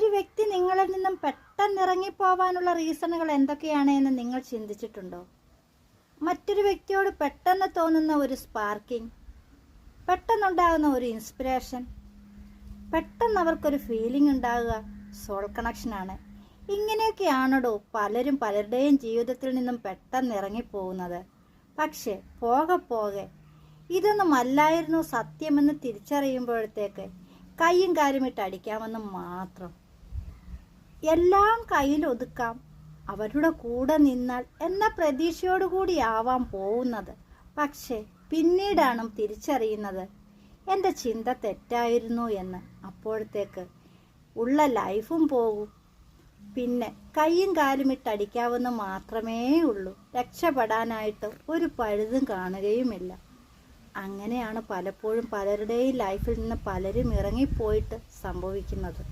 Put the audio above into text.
ഒരു വ്യക്തി നിങ്ങളിൽ നിന്നും പെട്ടെന്ന് ഇറങ്ങിപ്പോവാനുള്ള റീസണുകൾ എന്തൊക്കെയാണ് എന്ന് നിങ്ങൾ ചിന്തിച്ചിട്ടുണ്ടോ? മറ്റൊരു വ്യക്തിയോട് പെട്ടെന്ന് തോന്നുന്ന ഒരു സ്പാർക്കിംഗ്, പെട്ടെന്നുണ്ടാകുന്ന ഒരു ഇൻസ്പിറേഷൻ, പെട്ടെന്ന് അവർക്കൊരു ഫീലിംഗ് ഉണ്ടാകുക സോൾ കണക്ഷനാണ്. ഇങ്ങനെയൊക്കെയാണോ പലരും പലരുടെയും ജീവിതത്തിൽ നിന്നും പെട്ടെന്ന് ഇറങ്ങിപ്പോകുന്നത്. പക്ഷെ പോകെ പോകെ ഇതൊന്നുമല്ലായിരുന്നു സത്യമെന്ന് തിരിച്ചറിയുമ്പോഴത്തേക്ക് കൈയും കാലുമിട്ട് അടിക്കാമെന്ന് മാത്രം. എല്ലാം കയ്യിൽ ഒതുക്കാം, അവരുടെ കൂടെ നിന്നാൽ എന്ന പ്രതീക്ഷയോടുകൂടിയാവാൻ പോകുന്നത്. പക്ഷെ പിന്നീടാണ് തിരിച്ചറിയുന്നത് എൻ്റെ ചിന്ത തെറ്റായിരുന്നു എന്ന്. അപ്പോഴത്തേക്ക് ഉള്ള ലൈഫും പോകും. പിന്നെ കൈയും കാലുമിട്ടടിക്കാവുന്ന മാത്രമേ ഉള്ളൂ. രക്ഷപ്പെടാനായിട്ട് ഒരു പഴുതും കാണുകയുമില്ല. അങ്ങനെയാണ് പലപ്പോഴും പലരുടെയും ലൈഫിൽ നിന്ന് പലരും ഇറങ്ങിപ്പോയിട്ട് സംഭവിക്കുന്നത്.